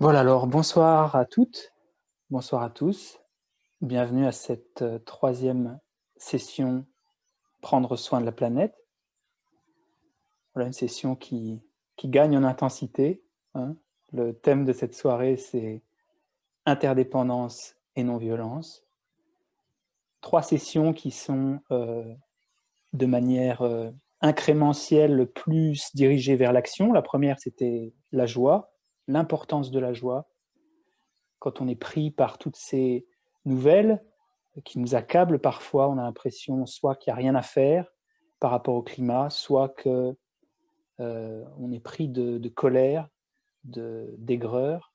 Voilà, alors bonsoir à toutes, bonsoir à tous. Bienvenue à cette troisième session Prendre soin de la planète. Voilà une session qui gagne en intensité, hein. Le thème de cette soirée, c'est interdépendance et non-violence. 3 sessions qui sont de manière incrémentielle plus dirigées vers l'action. La première, c'était la joie, l'importance de la joie. Quand on est pris par toutes ces nouvelles qui nous accablent parfois, on a l'impression soit qu'il n'y a rien à faire par rapport au climat, soit que on est pris de colère, d'aigreur,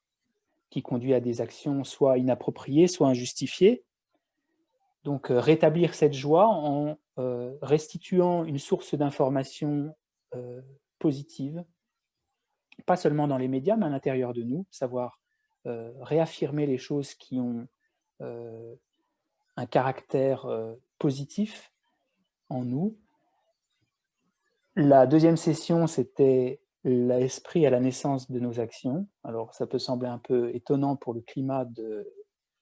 qui conduit à des actions soit inappropriées, soit injustifiées. Donc rétablir cette joie en restituant une source d'information positive, pas seulement dans les médias, mais à l'intérieur de nous, savoir réaffirmer les choses qui ont un caractère positif en nous. La deuxième session, c'était l'esprit à la naissance de nos actions. Alors, ça peut sembler un peu étonnant pour le climat de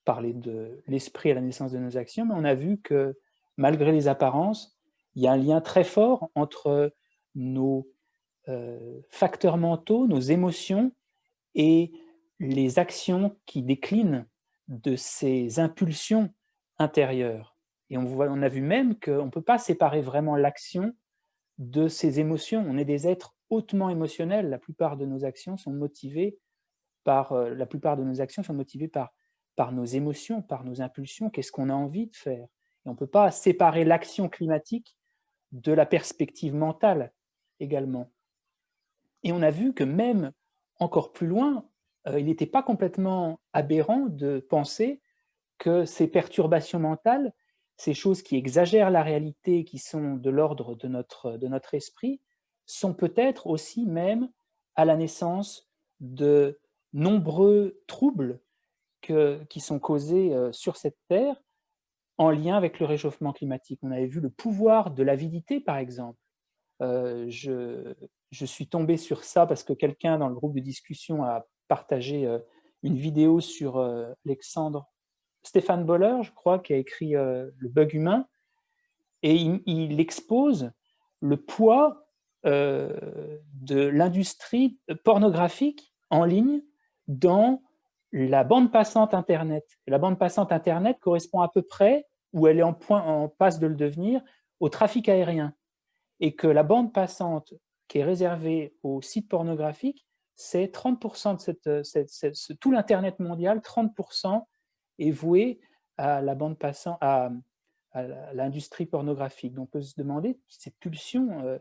parler de l'esprit à la naissance de nos actions, mais on a vu que malgré les apparences, il y a un lien très fort entre nos facteurs mentaux, nos émotions et les actions qui déclinent de ces impulsions intérieures. Et on a vu même qu'on ne peut pas séparer vraiment l'action de ses émotions. On est des êtres hautement émotionnels. La plupart de nos actions sont motivées par nos émotions, par nos impulsions. Qu'est-ce qu'on a envie de faire? Et on ne peut pas séparer l'action climatique de la perspective mentale également. Et on a vu que même encore plus loin, il n'était pas complètement aberrant de penser que ces perturbations mentales, ces choses qui exagèrent la réalité, qui sont de l'ordre de notre esprit, sont peut-être aussi même à la naissance de nombreux troubles qui sont causés sur cette Terre en lien avec le réchauffement climatique. On avait vu le pouvoir de l'avidité, par exemple. Je suis tombé sur ça parce que quelqu'un dans le groupe de discussion a partagé une vidéo sur Stéphane Boller, je crois, qui a écrit Le bug humain, et il expose le poids de l'industrie pornographique en ligne dans la bande passante Internet. Et la bande passante Internet correspond à peu près, où elle est en passe de le devenir, au trafic aérien. Et que la bande passante qui est réservée aux sites pornographiques, c'est 30% de tout l'Internet mondial, 30% est voué à la bande passante, à l'industrie pornographique. Donc on peut se demander cette pulsion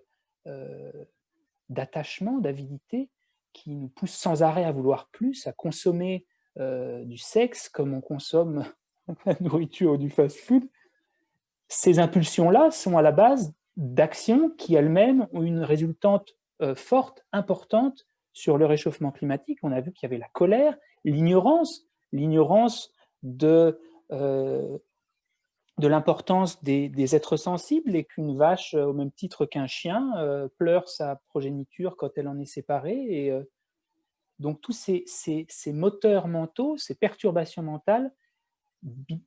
d'attachement, d'avidité qui nous pousse sans arrêt à vouloir plus, à consommer du sexe comme on consomme la nourriture ou du fast-food. Ces impulsions-là sont à la base d'actions qui elles-mêmes ont une résultante forte, importante sur le réchauffement climatique. On a vu qu'il y avait la colère, l'ignorance de l'importance des êtres sensibles et qu'une vache, au même titre qu'un chien, pleure sa progéniture quand elle en est séparée. Et donc tous ces moteurs mentaux, ces perturbations mentales,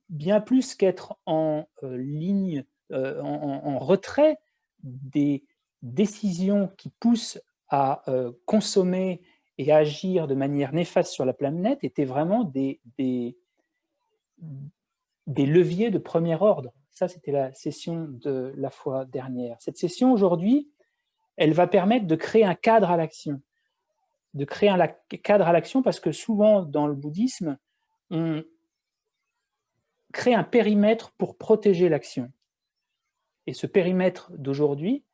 bien plus qu'être en ligne, en retrait des décisions qui poussent à consommer et à agir de manière néfaste sur la planète, étaient vraiment des leviers de premier ordre. Ça, c'était la session de la fois dernière. Cette session, aujourd'hui, elle va permettre de créer un cadre à l'action. De créer un cadre à l'action parce que souvent, dans le bouddhisme, on crée un périmètre pour protéger l'action. Et ce périmètre d'aujourd'hui,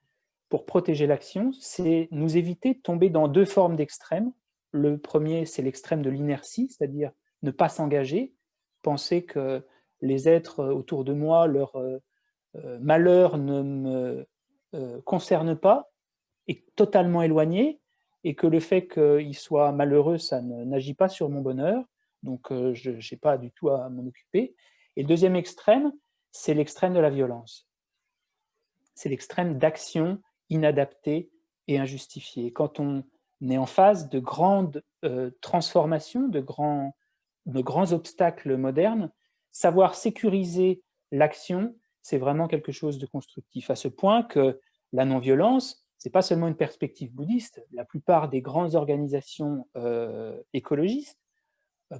pour protéger l'action, c'est nous éviter de tomber dans deux formes d'extrêmes. Le premier, c'est l'extrême de l'inertie, c'est-à-dire ne pas s'engager, penser que les êtres autour de moi, leur malheur ne me concerne pas, est totalement éloigné, et que le fait qu'ils soient malheureux, ça n'agit pas sur mon bonheur, donc je n'ai pas du tout à m'en occuper. Et le deuxième extrême, c'est l'extrême de la violence. C'est l'extrême d'action inadaptée et injustifiée. Quand on est en phase de grandes transformations, de grands obstacles modernes. Savoir sécuriser l'action, c'est vraiment quelque chose de constructif, à ce point que la non-violence, ce n'est pas seulement une perspective bouddhiste. La plupart des grandes organisations écologistes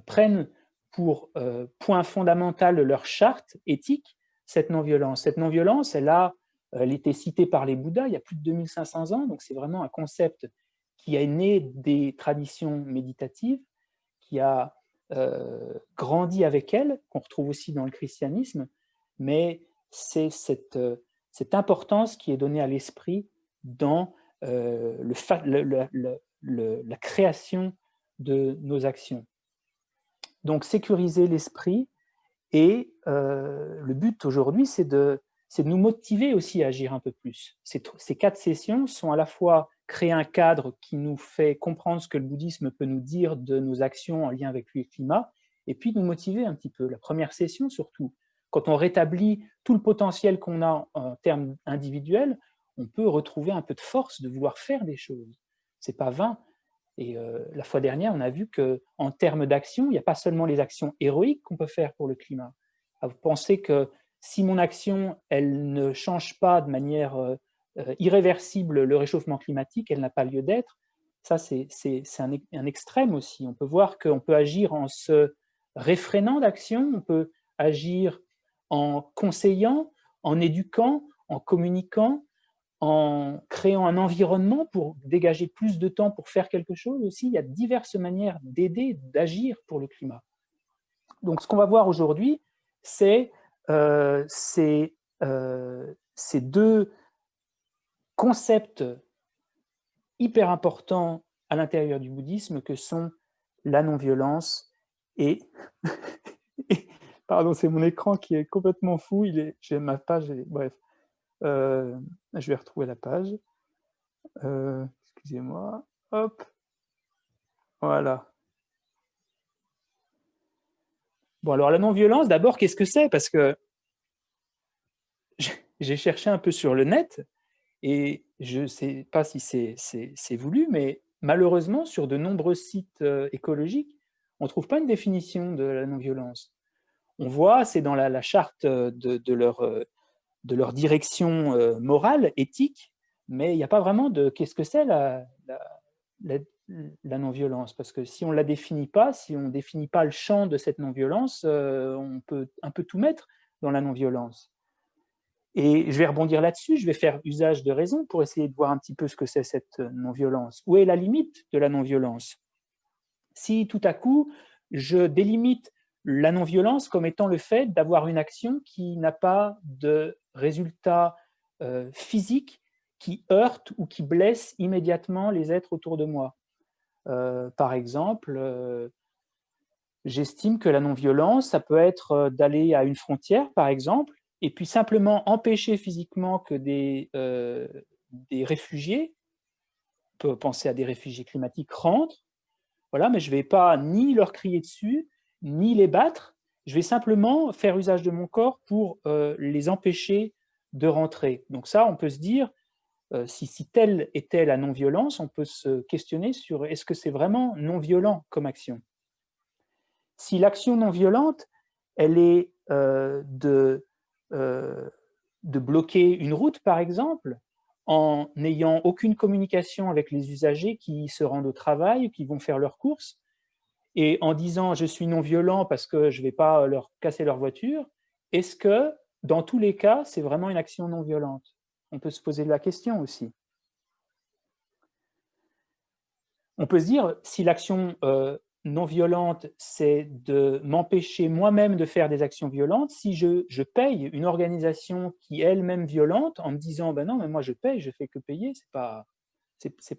prennent pour point fondamental de leur charte éthique cette non-violence. Cette non-violence, elle était citée par les Bouddhas il y a plus de 2500 ans, donc c'est vraiment un concept qui est né des traditions méditatives, qui a grandi avec elles, qu'on retrouve aussi dans le christianisme, mais c'est cette importance qui est donnée à l'esprit dans la création de nos actions. Donc sécuriser l'esprit, et le but aujourd'hui, c'est de nous motiver aussi à agir un peu plus. Ces 4 sessions sont à la fois créer un cadre qui nous fait comprendre ce que le bouddhisme peut nous dire de nos actions en lien avec le climat, et puis nous motiver un petit peu. La première session surtout, quand on rétablit tout le potentiel qu'on a en termes individuels, on peut retrouver un peu de force de vouloir faire des choses. Ce n'est pas vain. Et la fois dernière, on a vu qu'en termes d'action, il n'y a pas seulement les actions héroïques qu'on peut faire pour le climat. Vous pensez que si mon action, elle ne change pas de manière irréversible le réchauffement climatique, elle n'a pas lieu d'être. Ça, c'est un extrême aussi. On peut voir qu'on peut agir en se réfrénant d'action, on peut agir en conseillant, en éduquant, en communiquant, en créant un environnement pour dégager plus de temps pour faire quelque chose aussi. Il y a diverses manières d'aider, d'agir pour le climat. Donc, ce qu'on va voir aujourd'hui, c'est ces 2 concepts hyper importants à l'intérieur du bouddhisme que sont la non-violence et... Pardon, c'est mon écran qui est complètement fou. J'ai ma page, bref. Je vais retrouver la page. Excusez-moi. Hop. Voilà. Bon, alors la non-violence, d'abord, qu'est-ce que c'est? Parce que j'ai cherché un peu sur le net et je ne sais pas si c'est voulu, mais malheureusement, sur de nombreux sites écologiques, on ne trouve pas une définition de la non-violence. On voit, c'est dans la charte de leur direction morale, éthique, mais il n'y a pas vraiment de qu'est-ce que c'est la non-violence, parce que si on ne la définit pas, si on ne définit pas le champ de cette non-violence, on peut un peu tout mettre dans la non-violence. Et je vais rebondir là-dessus, je vais faire usage de raison pour essayer de voir un petit peu ce que c'est cette non-violence. Où est la limite de la non-violence? Si tout à coup, je délimite la non-violence comme étant le fait d'avoir une action qui n'a pas de résultat physique qui heurte ou qui blesse immédiatement les êtres autour de moi. Par exemple, j'estime que la non-violence, ça peut être d'aller à une frontière, par exemple, et puis simplement empêcher physiquement que des réfugiés, on peut penser à des réfugiés climatiques, rentrent, voilà, mais je ne vais pas ni leur crier dessus, ni les battre, je vais simplement faire usage de mon corps pour les empêcher de rentrer. Donc ça, on peut se dire, si telle était la non-violence, on peut se questionner sur est-ce que c'est vraiment non-violent comme action? Si l'action non-violente, elle est de bloquer une route, par exemple, en n'ayant aucune communication avec les usagers qui se rendent au travail, qui vont faire leurs courses, et en disant « je suis non-violent parce que je ne vais pas leur casser leur voiture », est-ce que, dans tous les cas, c'est vraiment une action non-violente? On peut se poser la question aussi. On peut se dire, si l'action non violente, c'est de m'empêcher moi-même de faire des actions violentes, si je paye une organisation qui est elle-même violente en me disant ben non, mais moi je paye, je fais que payer, c'est pas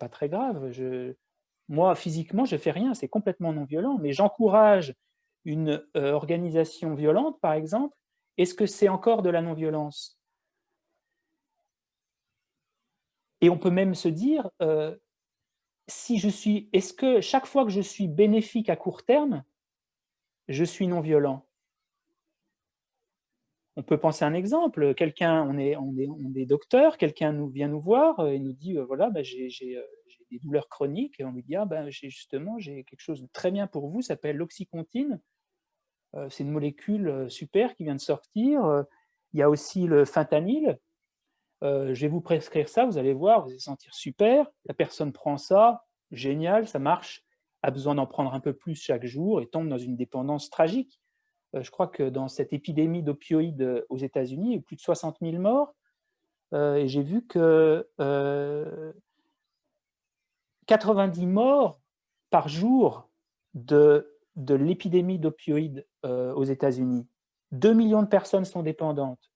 très grave. Moi, physiquement, je fais rien, c'est complètement non violent, mais j'encourage une organisation violente, par exemple, est-ce que c'est encore de la non-violence? Et on peut même se dire, est-ce que chaque fois que je suis bénéfique à court terme, je suis non violent? On peut penser à un exemple. Quelqu'un, on est docteur, quelqu'un vient nous voir et nous dit voilà, j'ai des douleurs chroniques. Et on lui dit justement, j'ai quelque chose de très bien pour vous, ça s'appelle l'oxycontine. C'est une molécule super qui vient de sortir. Il y a aussi le fentanyl. Je vais vous prescrire ça, vous allez voir, vous allez sentir super. La personne prend ça, génial, ça marche, a besoin d'en prendre un peu plus chaque jour et tombe dans une dépendance tragique. Je crois que dans cette épidémie d'opioïdes aux États-Unis, il y a eu plus de 60 000 morts. Et j'ai vu que 90 morts par jour de l'épidémie d'opioïdes aux États-Unis. 2 millions de personnes sont dépendantes.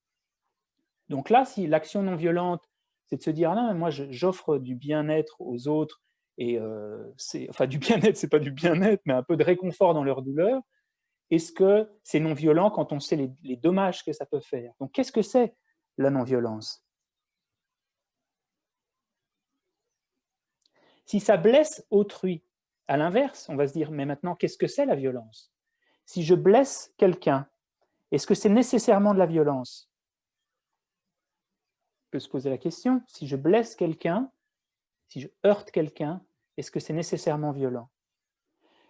Donc là, si l'action non violente, c'est de se dire non, mais moi j'offre du bien-être aux autres, et enfin du bien-être, c'est pas du bien-être, mais un peu de réconfort dans leur douleur, est-ce que c'est non violent quand on sait les dommages que ça peut faire? Donc qu'est-ce que c'est la non-violence? Si ça blesse autrui, à l'inverse, on va se dire mais maintenant qu'est-ce que c'est la violence? Si je blesse quelqu'un, est-ce que c'est nécessairement de la violence? On peut se poser la question, si je blesse quelqu'un, si je heurte quelqu'un, est-ce que c'est nécessairement violent?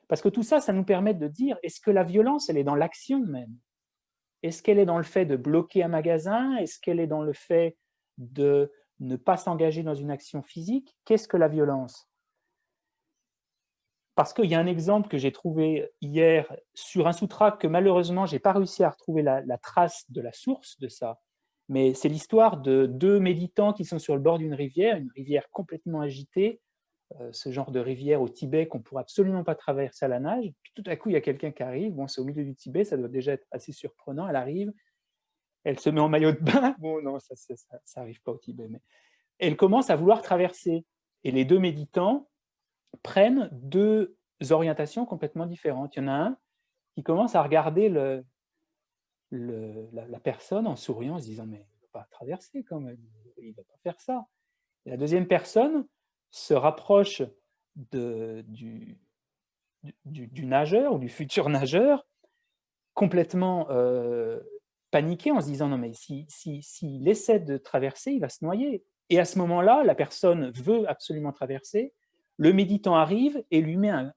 Parce que tout ça, ça nous permet de dire, est-ce que la violence, elle est dans l'action même? Est-ce qu'elle est dans le fait de bloquer un magasin? Est-ce qu'elle est dans le fait de ne pas s'engager dans une action physique? Qu'est-ce que la violence? Parce qu'il y a un exemple que j'ai trouvé hier sur un sous-trac que malheureusement, je n'ai pas réussi à retrouver la trace de la source de ça, mais c'est l'histoire de 2 méditants qui sont sur le bord d'une rivière, une rivière complètement agitée, ce genre de rivière au Tibet qu'on ne pourrait absolument pas traverser à la nage. Puis tout à coup, il y a quelqu'un qui arrive, bon, c'est au milieu du Tibet, ça doit déjà être assez surprenant, elle arrive, elle se met en maillot de bain, bon non, ça n'arrive pas au Tibet, mais elle commence à vouloir traverser. Et les 2 méditants prennent 2 orientations complètement différentes. Il y en a un qui commence à regarder la personne en souriant, en se disant « mais il ne va pas traverser quand même, il ne va pas faire ça ». Et la deuxième personne se rapproche du nageur ou du futur nageur, complètement paniqué en se disant « non mais s'il essaie de traverser, il va se noyer ». Et à ce moment-là, la personne veut absolument traverser, le méditant arrive et lui met un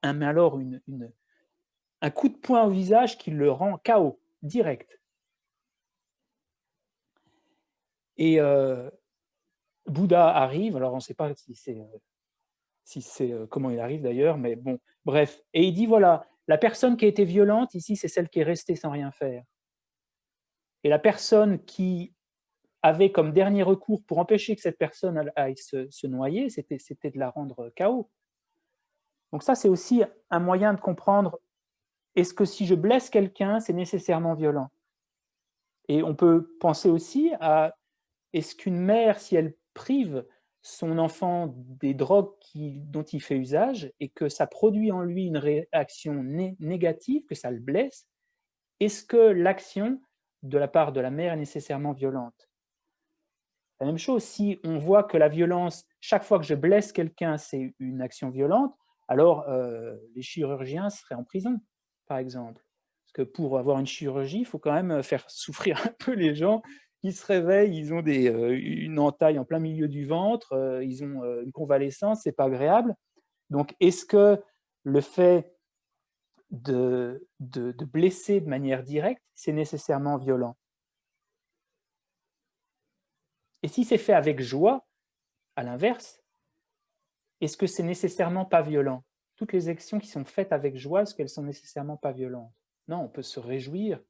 coup de poing au visage qui le rend KO, direct. Et Bouddha arrive, alors on ne sait pas si c'est comment il arrive d'ailleurs, mais bon, bref. Et il dit voilà, la personne qui a été violente ici, c'est celle qui est restée sans rien faire. Et la personne qui avait comme dernier recours pour empêcher que cette personne aille se noyer, c'était de la rendre KO. Donc ça, c'est aussi un moyen de comprendre, est-ce que si je blesse quelqu'un, c'est nécessairement violent? Et on peut penser aussi à, est-ce qu'une mère, si elle prive son enfant des drogues dont il fait usage et que ça produit en lui une réaction négative, que ça le blesse, est-ce que l'action de la part de la mère est nécessairement violente? La même chose, si on voit que la violence, chaque fois que je blesse quelqu'un, c'est une action violente, alors les chirurgiens seraient en prison, par exemple. Parce que pour avoir une chirurgie, il faut quand même faire souffrir un peu les gens. Ils se réveillent, ils ont une entaille en plein milieu du ventre, ils ont une convalescence, c'est pas agréable. Donc, est-ce que le fait de blesser de manière directe, c'est nécessairement violent? Et si c'est fait avec joie, à l'inverse, est-ce que c'est nécessairement pas violent? Toutes les actions qui sont faites avec joie, est-ce qu'elles sont nécessairement pas violentes? Non, on peut se réjouir,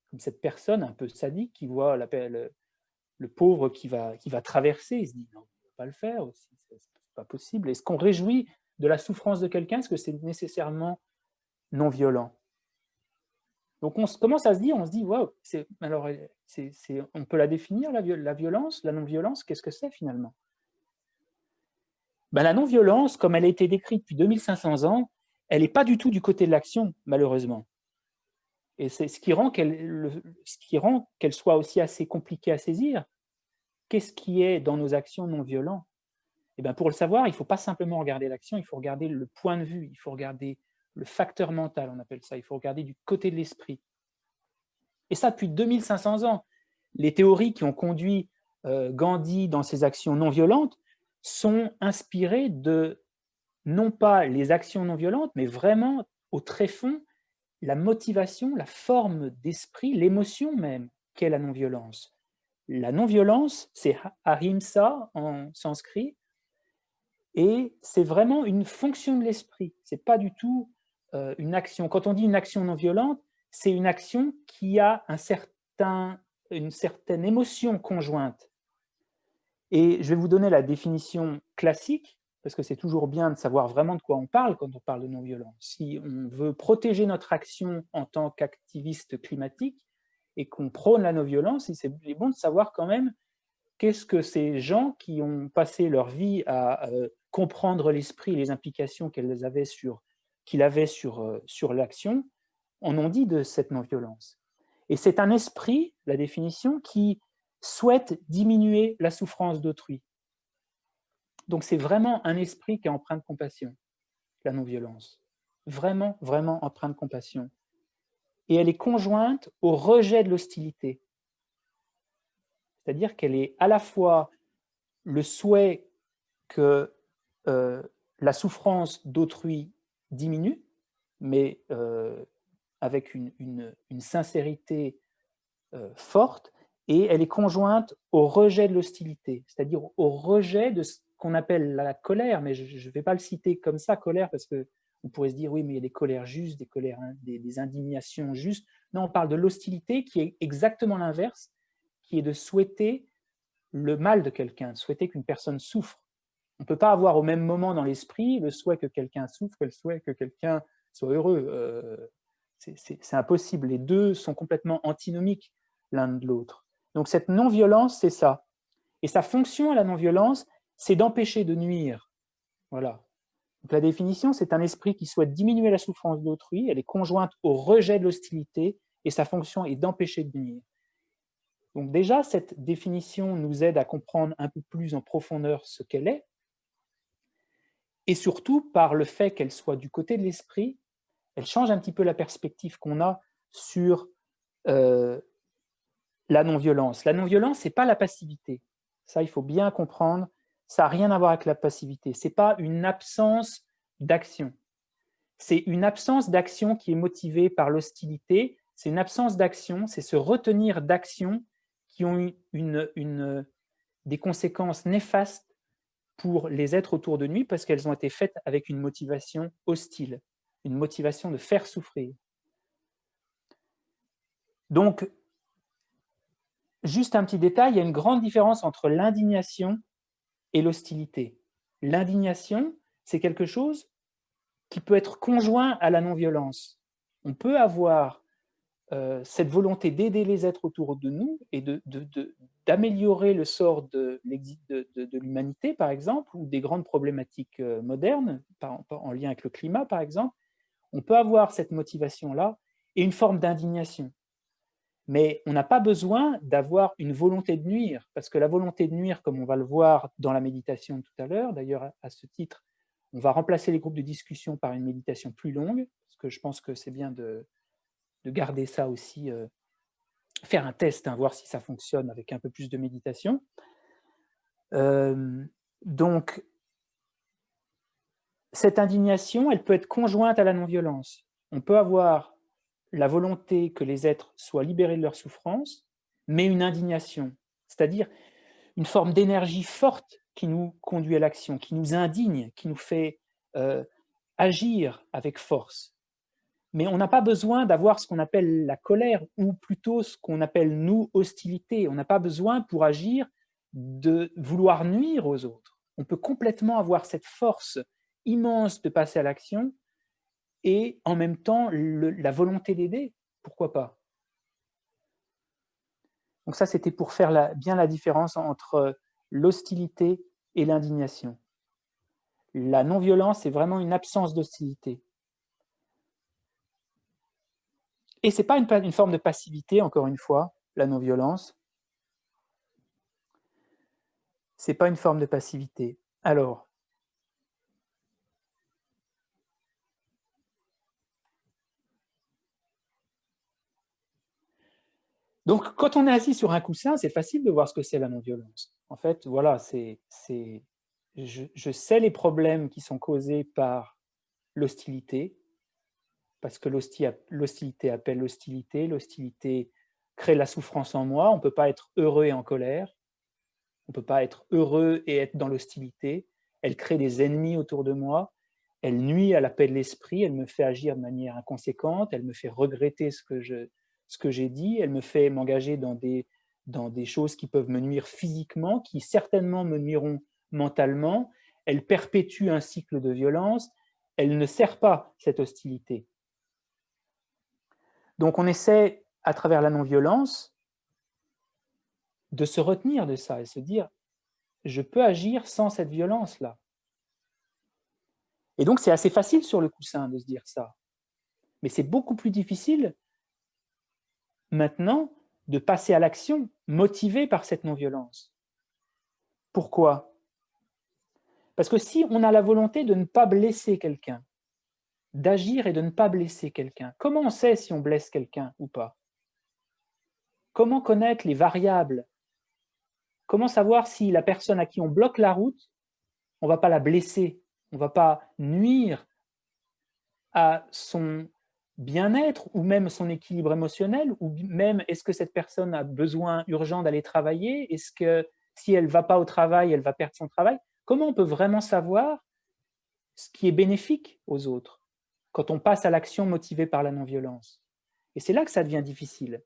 comme cette personne un peu sadique qui voit le pauvre qui va traverser, il se dit non, on ne peut pas le faire aussi, c'est pas possible. Est-ce qu'on réjouit de la souffrance de quelqu'un? Est-ce que c'est nécessairement non violent? Donc on commence à se dire, waouh, alors on peut la définir, la violence, la non-violence, qu'est-ce que c'est finalement? Ben, la non-violence, comme elle a été décrite depuis 2500 ans, elle n'est pas du tout du côté de l'action, malheureusement. Et c'est ce qui rend qu'elle soit aussi assez compliquée à saisir. Qu'est-ce qui est dans nos actions non violents? Et ben pour le savoir, il ne faut pas simplement regarder l'action, il faut regarder le point de vue, il faut regarder le facteur mental, on appelle ça, il faut regarder du côté de l'esprit. Et ça depuis 2500 ans. les théories qui ont conduit Gandhi dans ses actions non violentes sont inspirées de, non pas les actions non violentes, mais vraiment au tréfonds, la motivation, la forme d'esprit, l'émotion même qu'est la non-violence. La non-violence, c'est ahimsa en sanskrit, et c'est vraiment une fonction de l'esprit. Ce n'est pas du tout une action. Quand on dit une action non violente, c'est une action qui a une certaine émotion conjointe. Et je vais vous donner la définition classique, parce que c'est toujours bien de savoir vraiment de quoi on parle quand on parle de non-violence. Si on veut protéger notre action en tant qu'activiste climatique et qu'on prône la non-violence, c'est bon de savoir quand même qu'est-ce que ces gens qui ont passé leur vie à comprendre l'esprit et les implications qu'il avait sur l'action, en ont dit de cette non-violence. Et c'est un esprit, la définition, qui souhaite diminuer la souffrance d'autrui. Donc c'est vraiment un esprit qui est empreint de compassion, la non-violence. Vraiment, vraiment empreint de compassion. Et elle est conjointe au rejet de l'hostilité. C'est-à-dire qu'elle est à la fois le souhait que la souffrance d'autrui diminue, mais avec une sincérité forte, et elle est conjointe au rejet de l'hostilité, c'est-à-dire au rejet de ce qu'on appelle la colère, mais je ne vais pas le citer comme ça, colère, parce qu'on pourrait se dire, oui, mais il y a des colères justes, des colères, des indignations justes. Non, on parle de l'hostilité qui est exactement l'inverse, qui est de souhaiter le mal de quelqu'un, de souhaiter qu'une personne souffre. On ne peut pas avoir au même moment dans l'esprit le souhait que quelqu'un souffre et le souhait que quelqu'un soit heureux. C'est impossible. Les deux sont complètement antinomiques l'un de l'autre. Donc cette non-violence, c'est ça. Et sa fonction à la non-violence, c'est d'empêcher de nuire. Voilà. Donc la définition, c'est un esprit qui souhaite diminuer la souffrance d'autrui, elle est conjointe au rejet de l'hostilité, et sa fonction est d'empêcher de nuire. Donc déjà, cette définition nous aide à comprendre un peu plus en profondeur ce qu'elle est, et surtout, par le fait qu'elle soit du côté de l'esprit, elle change un petit peu la perspective qu'on a sur la non-violence. La non-violence, ce n'est pas la passivité. Ça, il faut bien comprendre. Ça n'a rien à voir avec la passivité. Ce n'est pas une absence d'action. C'est une absence d'action qui est motivée par l'hostilité. C'est une absence d'action, c'est se retenir d'actions qui ont des conséquences néfastes pour les êtres autour de nous parce qu'elles ont été faites avec une motivation hostile, une motivation de faire souffrir. Donc, juste un petit détail, il y a une grande différence entre l'indignation et l'hostilité. L'indignation, c'est quelque chose qui peut être conjoint à la non-violence. On peut avoir cette volonté d'aider les êtres autour de nous et d'améliorer le sort de l'humanité, par exemple, ou des grandes problématiques modernes, en lien avec le climat, par exemple. On peut avoir cette motivation-là et une forme d'indignation. Mais on n'a pas besoin d'avoir une volonté de nuire, parce que la volonté de nuire, comme on va le voir dans la méditation tout à l'heure, d'ailleurs à ce titre, on va remplacer les groupes de discussion par une méditation plus longue, parce que je pense que c'est bien de garder ça aussi, faire un test, voir si ça fonctionne avec un peu plus de méditation. Donc, cette indignation, elle peut être conjointe à la non-violence. On peut avoir la volonté que les êtres soient libérés de leur souffrance, mais une indignation, c'est-à-dire une forme d'énergie forte qui nous conduit à l'action, qui nous indigne, qui nous fait agir avec force. Mais on n'a pas besoin d'avoir ce qu'on appelle la colère, ou plutôt ce qu'on appelle, nous, hostilité. On n'a pas besoin, pour agir, de vouloir nuire aux autres. On peut complètement avoir cette force immense de passer à l'action et en même temps la volonté d'aider. Pourquoi pas? Donc ça, c'était pour faire bien la différence entre l'hostilité et l'indignation. La non-violence est vraiment une absence d'hostilité. Et ce n'est pas une forme de passivité, encore une fois, la non-violence. Ce n'est pas une forme de passivité. Alors, Donc, quand on est assis sur un coussin, c'est facile de voir ce que c'est la non-violence. En fait, voilà, je sais les problèmes qui sont causés par l'hostilité, parce que l'hostilité appelle l'hostilité crée la souffrance en moi, on ne peut pas être heureux et en colère, on ne peut pas être heureux et être dans l'hostilité, elle crée des ennemis autour de moi, elle nuit à la paix de l'esprit, elle me fait agir de manière inconséquente, elle me fait regretter ce que j'ai dit, elle me fait m'engager dans des choses qui peuvent me nuire physiquement, qui certainement me nuiront mentalement, elle perpétue un cycle de violence, elle ne sert pas cette hostilité. Donc on essaie, à travers la non-violence, de se retenir de ça et se dire « je peux agir sans cette violence-là ». Et donc c'est assez facile sur le coussin de se dire ça. Mais c'est beaucoup plus difficile maintenant de passer à l'action motivé par cette non-violence. Pourquoi? Parce que si on a la volonté de ne pas blesser quelqu'un, d'agir et de ne pas blesser quelqu'un, comment on sait si on blesse quelqu'un ou pas? Comment connaître les variables? Comment savoir si la personne à qui on bloque la route, on ne va pas la blesser, on ne va pas nuire à son bien-être ou même son équilibre émotionnel, ou même est-ce que cette personne a besoin urgent d'aller travailler? Est-ce que si elle ne va pas au travail, elle va perdre son travail? Comment on peut vraiment savoir ce qui est bénéfique aux autres quand on passe à l'action motivée par la non-violence? Et c'est là que ça devient difficile.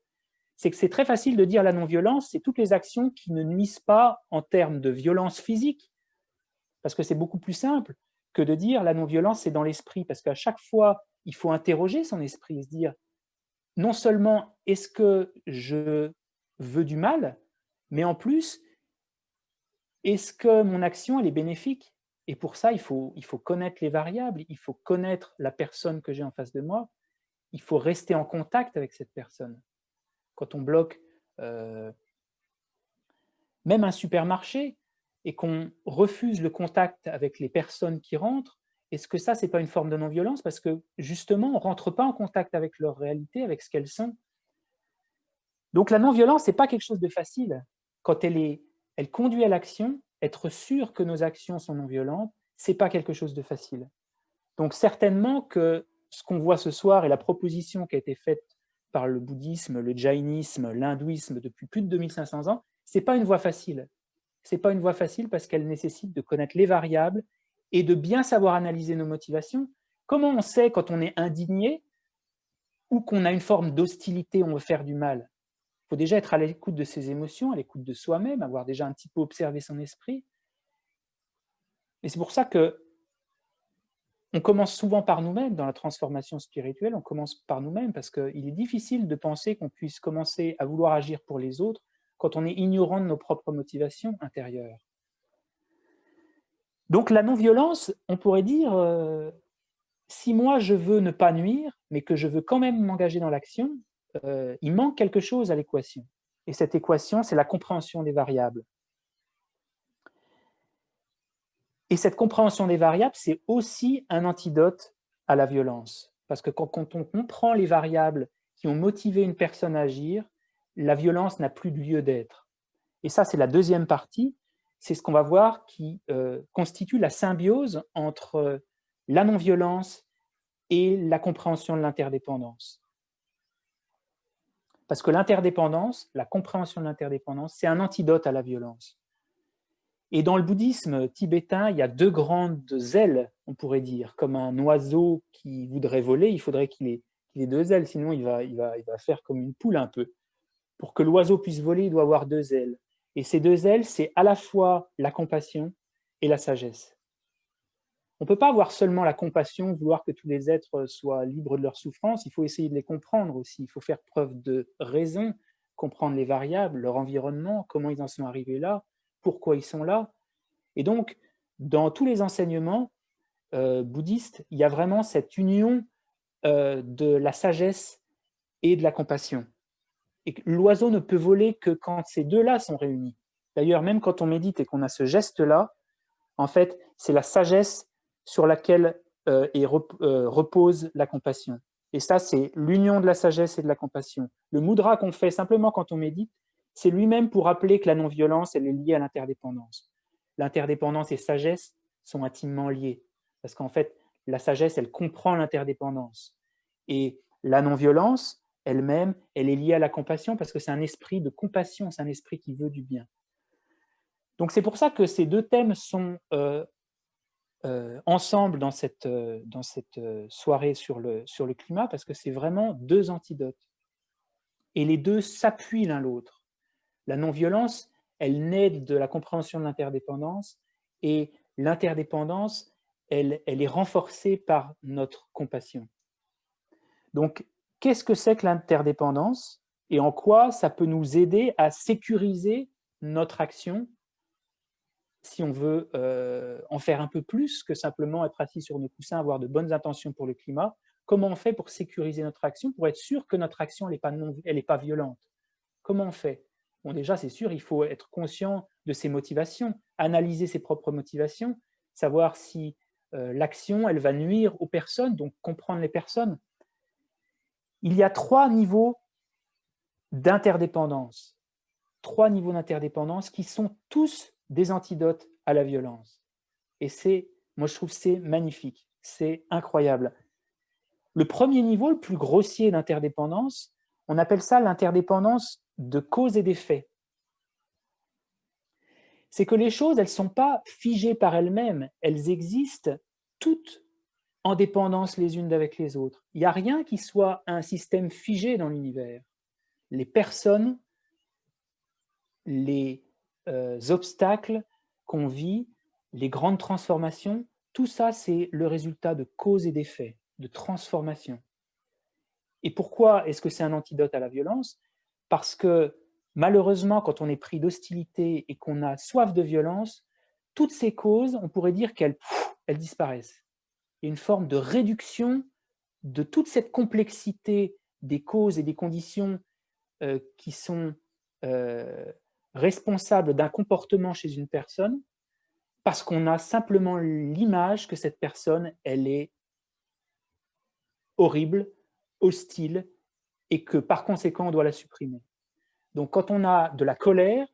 C'est que c'est très facile de dire la non-violence, c'est toutes les actions qui ne nuisent pas en termes de violence physique, parce que c'est beaucoup plus simple que de dire la non-violence, c'est dans l'esprit, parce qu'à chaque fois, il faut interroger son esprit et se dire, non seulement est-ce que je veux du mal, mais en plus, est-ce que mon action, elle est bénéfique? Et pour ça, il faut connaître les variables, il faut connaître la personne que j'ai en face de moi, il faut rester en contact avec cette personne. Quand on bloque même un supermarché et qu'on refuse le contact avec les personnes qui rentrent, est-ce que ça, c'est pas une forme de non-violence? Parce que justement, on ne rentre pas en contact avec leur réalité, avec ce qu'elles sont. Donc la non-violence, ce n'est pas quelque chose de facile. Quand elle conduit à l'action, être sûr que nos actions sont non-violentes, ce n'est pas quelque chose de facile. Donc certainement que ce qu'on voit ce soir et la proposition qui a été faite par le bouddhisme, le jaïnisme, l'hindouisme depuis plus de 2500 ans, ce n'est pas une voie facile. Ce n'est pas une voie facile parce qu'elle nécessite de connaître les variables et de bien savoir analyser nos motivations. Comment on sait quand on est indigné ou qu'on a une forme d'hostilité, on veut faire du mal? Il faut déjà être à l'écoute de ses émotions, à l'écoute de soi-même, avoir déjà un petit peu observé son esprit. Et c'est pour ça que on commence souvent par nous-mêmes dans la transformation spirituelle, on commence par nous-mêmes parce qu'il est difficile de penser qu'on puisse commencer à vouloir agir pour les autres quand on est ignorant de nos propres motivations intérieures. Donc la non-violence, on pourrait dire, si moi je veux ne pas nuire, mais que je veux quand même m'engager dans l'action, il manque quelque chose à l'équation. Et cette équation, c'est la compréhension des variables. Et cette compréhension des variables, c'est aussi un antidote à la violence. Parce que quand on comprend les variables qui ont motivé une personne à agir, la violence n'a plus de lieu d'être. Et ça, c'est la deuxième partie. C'est ce qu'on va voir qui constitue la symbiose entre la non-violence et la compréhension de l'interdépendance. Parce que l'interdépendance, la compréhension de l'interdépendance, c'est un antidote à la violence. Et dans le bouddhisme tibétain, il y a deux grandes ailes, on pourrait dire. Comme un oiseau qui voudrait voler, il faudrait qu'il ait deux ailes, sinon il va faire comme une poule un peu. Pour que l'oiseau puisse voler, il doit avoir deux ailes. Et ces deux ailes, c'est à la fois la compassion et la sagesse. On ne peut pas avoir seulement la compassion, vouloir que tous les êtres soient libres de leur souffrance, il faut essayer de les comprendre aussi, il faut faire preuve de raison, comprendre les variables, leur environnement, comment ils en sont arrivés là, pourquoi ils sont là. Et donc, dans tous les enseignements bouddhistes, il y a vraiment cette union de la sagesse et de la compassion. Et l'oiseau ne peut voler que quand ces deux-là sont réunis. D'ailleurs, même quand on médite et qu'on a ce geste-là, en fait, c'est la sagesse sur laquelle repose la compassion. Et ça, c'est l'union de la sagesse et de la compassion. Le mudra qu'on fait simplement quand on médite, c'est lui-même pour rappeler que la non-violence, elle est liée à l'interdépendance. L'interdépendance et sagesse sont intimement liées. Parce qu'en fait, la sagesse, elle comprend l'interdépendance. Et la non-violence, elle-même, elle est liée à la compassion parce que c'est un esprit de compassion, c'est un esprit qui veut du bien. Donc c'est pour ça que ces deux thèmes sont ensemble dans cette soirée sur le climat, parce que c'est vraiment deux antidotes. Et les deux s'appuient l'un l'autre. La non-violence, elle naît de la compréhension de l'interdépendance, et l'interdépendance, elle est renforcée par notre compassion. Donc, qu'est-ce que c'est que l'interdépendance et en quoi ça peut nous aider à sécuriser notre action si on veut en faire un peu plus que simplement être assis sur nos coussins, avoir de bonnes intentions pour le climat? Comment on fait pour sécuriser notre action, pour être sûr que notre action n'est pas violente? Comment on fait? Bon, déjà, c'est sûr, il faut être conscient de ses motivations, analyser ses propres motivations, savoir si l'action, elle va nuire aux personnes, donc comprendre les personnes. Il y a trois niveaux d'interdépendance. Trois niveaux d'interdépendance qui sont tous des antidotes à la violence. Et moi je trouve c'est magnifique, c'est incroyable. Le premier niveau, le plus grossier d'interdépendance, on appelle ça l'interdépendance de cause et d'effet. C'est que les choses, elles ne sont pas figées par elles-mêmes, elles existent toutes en dépendance les unes d'avec les autres. Il n'y a rien qui soit un système figé dans l'univers. Les personnes, les obstacles qu'on vit, les grandes transformations, tout ça, c'est le résultat de cause et d'effet, de transformation. Et pourquoi est-ce que c'est un antidote à la violence? Parce que malheureusement, quand on est pris d'hostilité et qu'on a soif de violence, toutes ces causes, on pourrait dire qu'elles disparaissent. Il y a une forme de réduction de toute cette complexité des causes et des conditions qui sont responsables d'un comportement chez une personne, parce qu'on a simplement l'image que cette personne, elle est horrible, hostile, et que par conséquent, on doit la supprimer. Donc quand on a de la colère,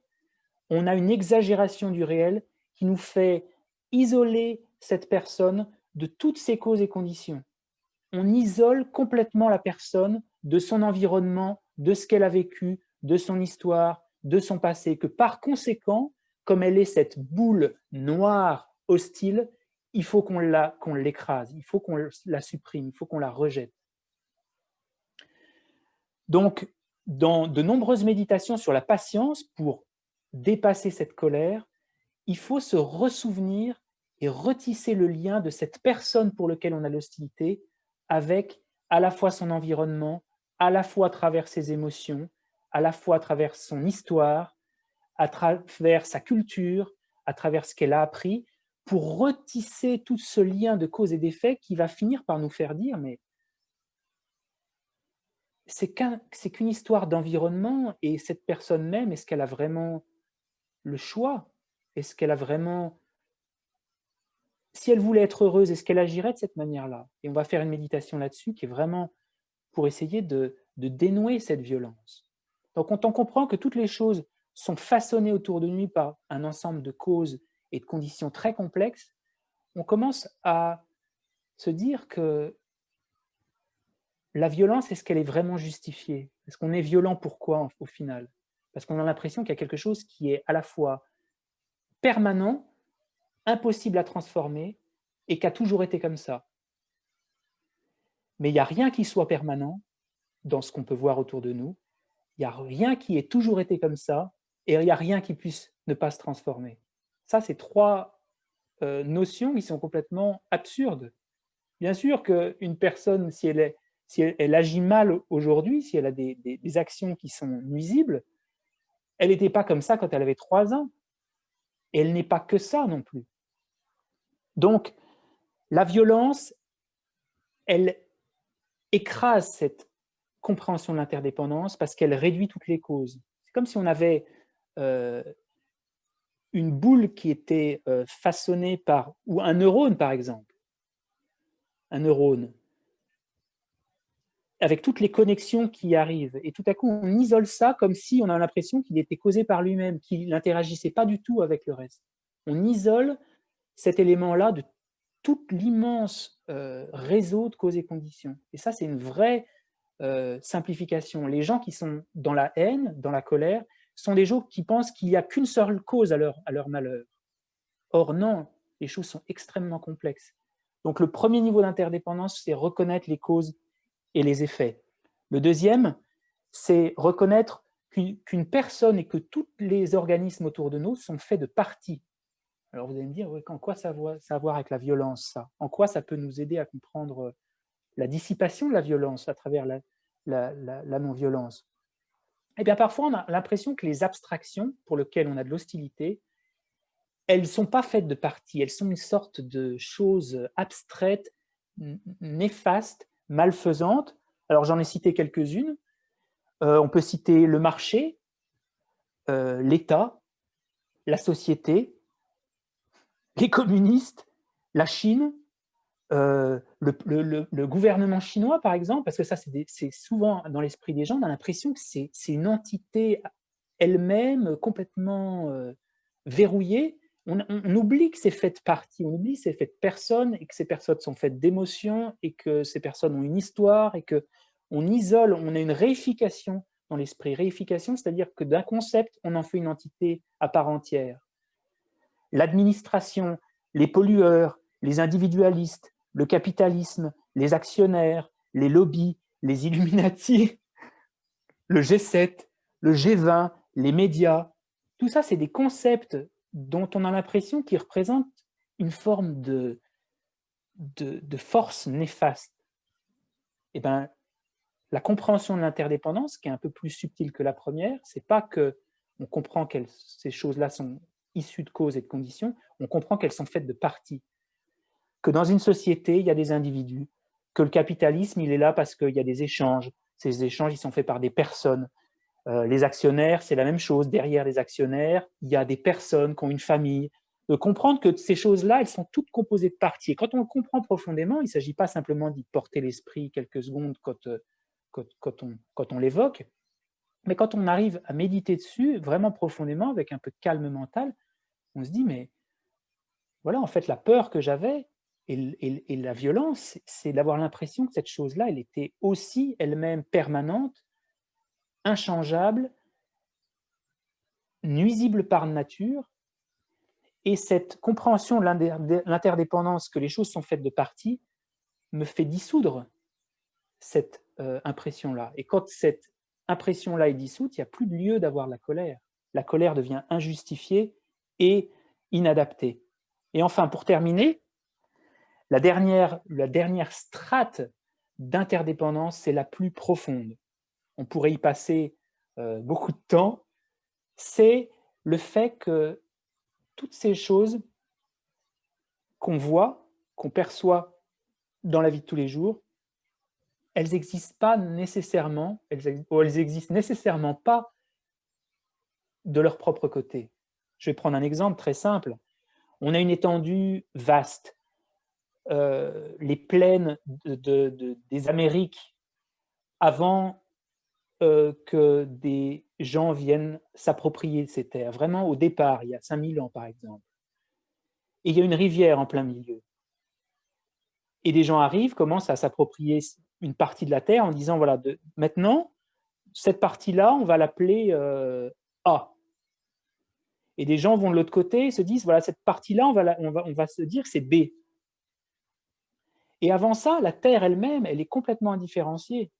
on a une exagération du réel qui nous fait isoler cette personne de toutes ses causes et conditions. On isole complètement la personne de son environnement, de ce qu'elle a vécu, de son histoire, de son passé, que par conséquent, comme elle est cette boule noire, hostile, il faut qu'on l'écrase, il faut qu'on la supprime, il faut qu'on la rejette. Donc, dans de nombreuses méditations sur la patience, pour dépasser cette colère, il faut se ressouvenir et retisser le lien de cette personne pour laquelle on a l'hostilité avec à la fois son environnement, à la fois à travers ses émotions, à la fois à travers son histoire, à travers sa culture, à travers ce qu'elle a appris, pour retisser tout ce lien de cause et d'effet qui va finir par nous faire dire mais c'est qu'une histoire d'environnement, et cette personne même, est-ce qu'elle a vraiment le choix? Est-ce qu'elle a vraiment... Si elle voulait être heureuse, est-ce qu'elle agirait de cette manière-là? Et on va faire une méditation là-dessus qui est vraiment pour essayer de dénouer cette violence. Donc quand on comprend que toutes les choses sont façonnées autour de nous par un ensemble de causes et de conditions très complexes, on commence à se dire que la violence, est-ce qu'elle est vraiment justifiée? Est-ce qu'on est violent pourquoi au final? Parce qu'on a l'impression qu'il y a quelque chose qui est à la fois permanent, impossible à transformer et qui a toujours été comme ça. Mais il n'y a rien qui soit permanent dans ce qu'on peut voir autour de nous. Il n'y a rien qui ait toujours été comme ça et il n'y a rien qui puisse ne pas se transformer. Ça, c'est trois notions qui sont complètement absurdes. Bien sûr qu'une personne, si elle agit mal aujourd'hui, si elle a des actions qui sont nuisibles, elle n'était pas comme ça quand elle avait 3 ans. Et elle n'est pas que ça non plus. Donc, la violence, elle écrase cette compréhension de l'interdépendance parce qu'elle réduit toutes les causes. C'est comme si on avait une boule qui était façonnée par, ou un neurone par exemple. Un neurone. avec toutes les connexions qui y arrivent. Et tout à coup, on isole ça comme si on a l'impression qu'il était causé par lui-même, qu'il n'interagissait pas du tout avec le reste. On isole cet élément-là de tout l'immense réseau de causes et conditions. Et ça, c'est une vraie simplification. Les gens qui sont dans la haine, dans la colère, sont des gens qui pensent qu'il n'y a qu'une seule cause à leur malheur. Or, non, les choses sont extrêmement complexes. Donc, le premier niveau d'interdépendance, c'est reconnaître les causes et les effets. Le deuxième, c'est reconnaître qu'une personne et que tous les organismes autour de nous sont faits de parties. Alors vous allez me dire, ouais, en quoi ça a à voir avec la violence, ça? En quoi ça peut nous aider à comprendre la dissipation de la violence à travers la non-violence? Eh bien, parfois, on a l'impression que les abstractions pour lesquelles on a de l'hostilité, elles ne sont pas faites de parties, elles sont une sorte de choses abstraites, néfastes, malfaisantes. Alors, j'en ai cité quelques-unes. On peut citer le marché, l'État, la société, les communistes, la Chine, le gouvernement chinois, par exemple, parce que ça, c'est souvent dans l'esprit des gens, on a l'impression que c'est une entité elle-même complètement verrouillée. On oublie que c'est fait de parties, on oublie que c'est fait de personnes, et que ces personnes sont faites d'émotions, et que ces personnes ont une histoire, et qu'on isole, on a une réification dans l'esprit. Réification, c'est-à-dire que d'un concept, on en fait une entité à part entière. L'administration, les pollueurs, les individualistes, le capitalisme, les actionnaires, les lobbies, les Illuminati, le G7, le G20, les médias, tout ça, c'est des concepts dont on a l'impression qu'ils représentent une forme de force néfaste. Et bien, la compréhension de l'interdépendance, qui est un peu plus subtile que la première, c'est pas qu'on comprend que ces choses-là sont issues de causes et de conditions, on comprend qu'elles sont faites de parties. Que dans une société, il y a des individus, que le capitalisme, il est là parce qu'il y a des échanges. Ces échanges, ils sont faits par des personnes. Les actionnaires, c'est la même chose. Derrière les actionnaires, il y a des personnes qui ont une famille. De comprendre que ces choses-là, elles sont toutes composées de parties. Et quand on le comprend profondément, il ne s'agit pas simplement d'y porter l'esprit quelques secondes quand on l'évoque, mais quand on arrive à méditer dessus vraiment profondément, avec un peu de calme mental, on se dit, mais voilà, en fait, la peur que j'avais et la violence, c'est d'avoir l'impression que cette chose-là, elle était aussi elle-même permanente, inchangeable, nuisible par nature. Et cette compréhension de l'interdépendance, que les choses sont faites de parties, me fait dissoudre cette impression-là. Et quand cette impression-là est dissoute, il n'y a plus de lieu d'avoir la colère. La colère devient injustifiée et inadaptée. Et enfin, pour terminer, la dernière strate d'interdépendance, c'est la plus profonde. On pourrait y passer beaucoup de temps. C'est le fait que toutes ces choses qu'on voit, qu'on perçoit dans la vie de tous les jours, elles n'existent pas nécessairement, elles existent nécessairement pas de leur propre côté. Je vais prendre un exemple très simple. On a une étendue vaste. Les plaines des Amériques, avant que des gens viennent s'approprier ces terres, vraiment au départ, il y a 5000 ans par exemple. Et il y a une rivière en plein milieu. Et des gens arrivent, commencent à s'approprier une partie de la terre en disant, voilà, maintenant, cette partie-là, on va l'appeler A. Et des gens vont de l'autre côté et se disent, voilà, cette partie-là, on va se dire que c'est B. Et avant ça, la terre elle-même, elle est complètement indifférenciée.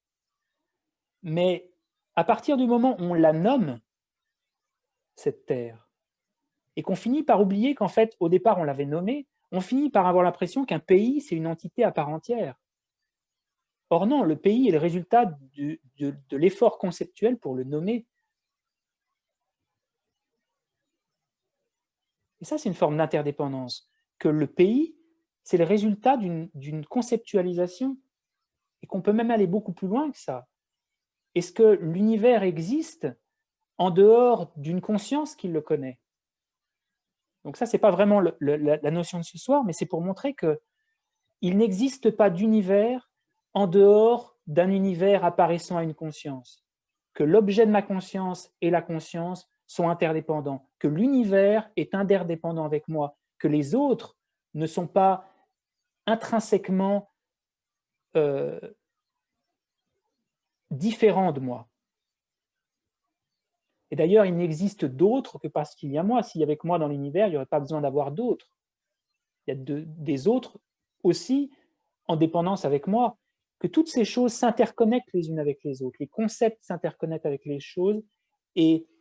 Mais à partir du moment où on la nomme, cette terre, et qu'on finit par oublier qu'en fait, au départ, on l'avait nommée, on finit par avoir l'impression qu'un pays, c'est une entité à part entière. Or non, le pays est le résultat de l'effort conceptuel pour le nommer. Et ça, c'est une forme d'interdépendance. Que le pays, c'est le résultat d'une conceptualisation, et qu'on peut même aller beaucoup plus loin que ça. Est-ce que l'univers existe en dehors d'une conscience qui le connaît? Donc ça, ce n'est pas vraiment la notion de ce soir, mais c'est pour montrer qu'il n'existe pas d'univers en dehors d'un univers apparaissant à une conscience, que l'objet de ma conscience et la conscience sont interdépendants, que l'univers est interdépendant avec moi, que les autres ne sont pas intrinsèquement différents de moi. Et d'ailleurs, il n'existe d'autres que parce qu'il y a moi. S'il y avait que moi dans l'univers, il n'y aurait pas besoin d'avoir d'autres. Il y a des autres aussi en dépendance avec moi, que toutes ces choses s'interconnectent les unes avec les autres. Les concepts s'interconnectent avec les choses et